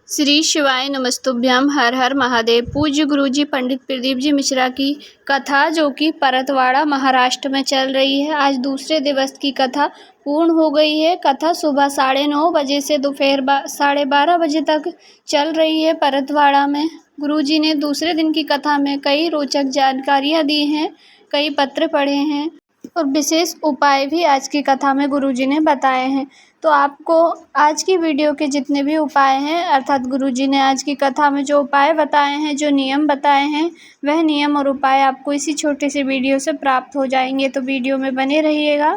श्री शिवाय नमस्तुभ्यम। हर हर महादेव। पूज्य गुरुजी पंडित प्रदीप जी मिश्रा की कथा जो कि परतवाड़ा महाराष्ट्र में चल रही है। आज दूसरे दिवस की कथा पूर्ण हो गई है। कथा सुबह 9:30 बजे से दोपहर 12:30 बजे तक चल रही है परतवाड़ा में। गुरुजी ने दूसरे दिन की कथा में कई रोचक जानकारियाँ दी हैं, कई पत्र पढ़े हैं और विशेष उपाय भी आज की कथा में गुरुजी ने बताए हैं। तो आपको आज की वीडियो के जितने भी उपाय हैं, अर्थात गुरुजी ने आज की कथा में जो उपाय बताए हैं, जो नियम बताए हैं, वह नियम और उपाय आपको इसी छोटे से वीडियो से प्राप्त हो जाएंगे। तो वीडियो में बने रहिएगा।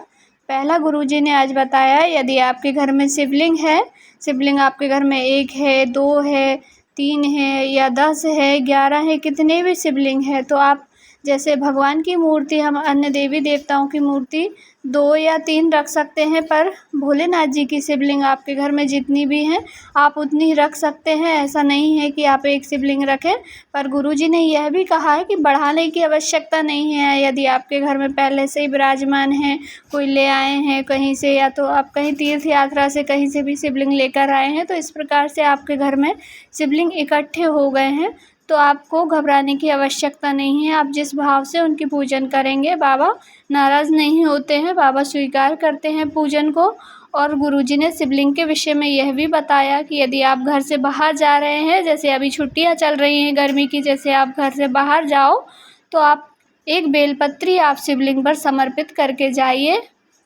पहला गुरुजी ने आज बताया, यदि आपके घर में शिवलिंग है, शिवलिंग आपके घर में 1 है, 2 है, 3 है या 10 है, 11 है, कितने भी शिवलिंग है, तो आप जैसे भगवान की मूर्ति, हम अन्य देवी देवताओं की मूर्ति 2 या 3 रख सकते हैं, पर भोलेनाथ जी की शिवलिंग आपके घर में जितनी भी हैं आप उतनी ही रख सकते हैं। ऐसा नहीं है कि आप एक शिवलिंग रखें। पर गुरुजी ने यह भी कहा है कि बढ़ाने की आवश्यकता नहीं है। यदि आपके घर में पहले से ही विराजमान हैं, कोई ले आए हैं कहीं से, या तो आप कहीं तीर्थ यात्रा से कहीं से भी शिवलिंग लेकर आए हैं, तो इस प्रकार से आपके घर में शिवलिंग इकट्ठे हो गए हैं, तो आपको घबराने की आवश्यकता नहीं है। आप जिस भाव से उनकी पूजन करेंगे, बाबा नाराज़ नहीं होते हैं, बाबा स्वीकार करते हैं पूजन को। और गुरुजी ने शिवलिंग के विषय में यह भी बताया कि यदि आप घर से बाहर जा रहे हैं, जैसे अभी छुट्टियां चल रही हैं गर्मी की, जैसे आप घर से बाहर जाओ तो आप एक बेलपत्री आप शिवलिंग पर समर्पित करके जाइए।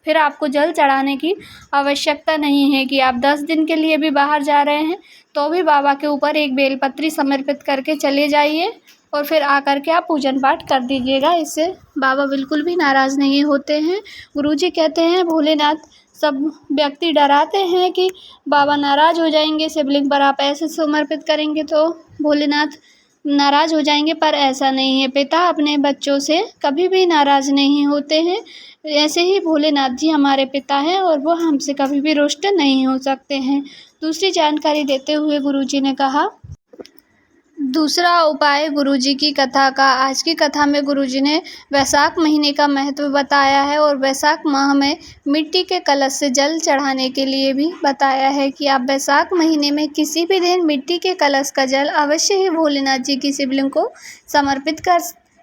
फिर आपको जल चढ़ाने की आवश्यकता नहीं है कि आप 10 दिन के लिए भी बाहर जा रहे हैं तो भी बाबा के ऊपर एक बेलपत्री समर्पित करके चले जाइए और फिर आकर के आप पूजन पाठ कर दीजिएगा। इससे बाबा बिल्कुल भी नाराज़ नहीं होते हैं। गुरुजी कहते हैं, भोलेनाथ, सब व्यक्ति डराते हैं कि बाबा नाराज़ हो जाएंगे, शिवलिंग पर आप ऐसे समर्पित करेंगे तो भोलेनाथ नाराज़ हो जाएंगे, पर ऐसा नहीं है। पिता अपने बच्चों से कभी भी नाराज़ नहीं होते हैं। ऐसे ही भोलेनाथ जी हमारे पिता हैं और वो हमसे कभी भी रुष्ट नहीं हो सकते हैं। दूसरी जानकारी देते हुए गुरुजी ने कहा, दूसरा उपाय गुरुजी की कथा का, आज की कथा में गुरुजी ने वैशाख महीने का महत्व बताया है और वैशाख माह में मिट्टी के कलश से जल चढ़ाने के लिए भी बताया है कि आप वैशाख महीने में किसी भी दिन मिट्टी के कलश का जल अवश्य ही भोलेनाथ जी की शिवलिंग को समर्पित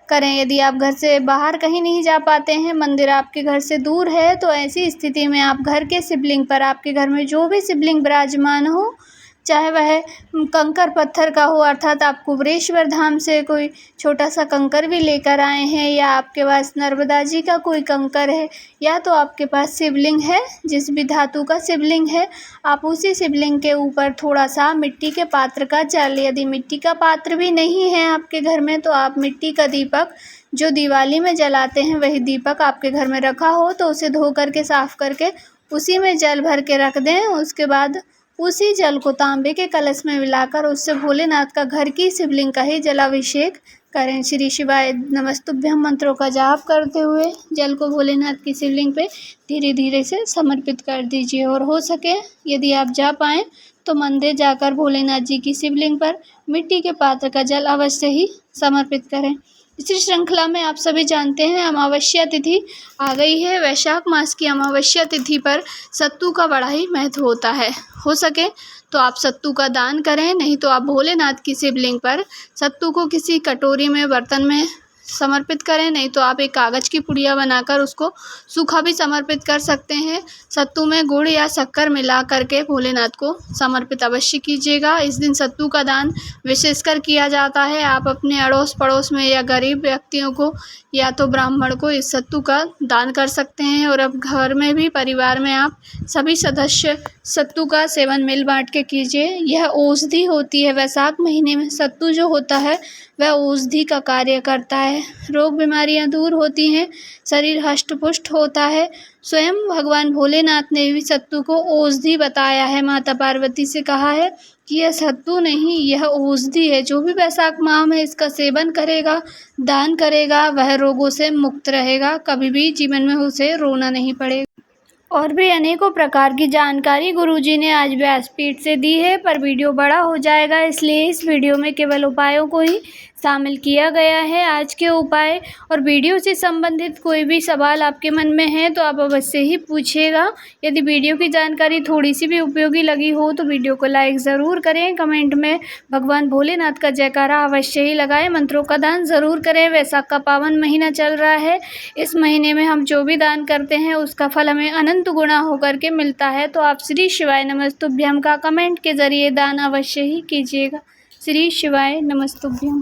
करें। यदि आप घर से बाहर कहीं नहीं जा पाते हैं, मंदिर आपके घर से दूर है, तो ऐसी स्थिति में आप घर के शिवलिंग पर, आपके घर में जो भी शिवलिंग विराजमान हो, चाहे वह कंकर पत्थर का हो, अर्थात आप कुबेरेश्वर धाम से कोई छोटा सा कंकर भी लेकर आए हैं, या आपके पास नर्मदा जी का कोई कंकर है, या तो आपके पास शिवलिंग है, जिस भी धातु का शिवलिंग है, आप उसी शिवलिंग के ऊपर थोड़ा सा मिट्टी के पात्र का जल, यदि मिट्टी का पात्र भी नहीं है आपके घर में, तो आप मिट्टी का दीपक जो दिवाली में जलाते हैं, वही दीपक आपके घर में रखा हो तो उसे धो करके साफ करके उसी में जल भर के रख दें। उसके बाद उसी जल को तांबे के कलश में मिलाकर उससे भोलेनाथ का घर की शिवलिंग का ही जलाभिषेक करें। श्री शिवाय नमस्तुभ्यम मंत्रों का जाप करते हुए जल को भोलेनाथ की शिवलिंग पे धीरे धीरे से समर्पित कर दीजिए। और हो सके यदि आप जा पाएँ तो मंदिर जाकर भोलेनाथ जी की शिवलिंग पर मिट्टी के पात्र का जल अवश्य ही समर्पित करें। इसी श्रृंखला में आप सभी जानते हैं, अमावस्या तिथि आ गई है। वैशाख मास की अमावस्या तिथि पर सत्तू का बड़ा ही महत्व होता है। हो सके तो आप सत्तू का दान करें, नहीं तो आप भोलेनाथ की शिवलिंग पर सत्तू को किसी कटोरी में, बर्तन में समर्पित करें, नहीं तो आप एक कागज़ की पुड़िया बनाकर उसको सूखा भी समर्पित कर सकते हैं। सत्तू में गुड़ या शक्कर मिला करके भोलेनाथ को समर्पित अवश्य कीजिएगा। इस दिन सत्तू का दान विशेषकर किया जाता है। आप अपने अड़ोस पड़ोस में या गरीब व्यक्तियों को या तो ब्राह्मण को इस सत्तू का दान कर सकते हैं। और अब घर में भी, परिवार में आप सभी सदस्य सत्तू का सेवन मिल बांट के कीजिए। यह औषधि होती है। वैशाख महीने में सत्तू जो होता है वह औषधि का कार्य करता है। रोग बीमारियां दूर होती हैं, शरीर हष्ट पुष्ट होता है। स्वयं भगवान भोलेनाथ ने भी सत्तू को औषधि बताया है। माता पार्वती से कहा है कि यह सत्तू नहीं, यह औषधि है। जो भी वैशाख माह में इसका सेवन करेगा, दान करेगा, वह रोगों से मुक्त रहेगा, कभी भी जीवन में उसे रोना नहीं पड़ेगा। और भी अनेकों प्रकार की जानकारी गुरुजी ने आज व्यासपीठ से दी है, पर वीडियो बड़ा हो जाएगा, इसलिए इस वीडियो में केवल उपायों को ही शामिल किया गया है आज के उपाय। और वीडियो से संबंधित कोई भी सवाल आपके मन में है तो आप अवश्य ही पूछिएगा। यदि वीडियो की जानकारी थोड़ी सी भी उपयोगी लगी हो तो वीडियो को लाइक ज़रूर करें, कमेंट में भगवान भोलेनाथ का जयकारा अवश्य ही लगाएं, मंत्रों का दान ज़रूर करें। वैशाख का पावन महीना चल रहा है, इस महीने में हम जो भी दान करते हैं उसका फल हमें अनंत गुना होकर के मिलता है। तो आप श्री शिवाय नमस्तुभ्यम का कमेंट के ज़रिए दान अवश्य ही कीजिएगा। श्री शिवाय नमस्तुभ्यम।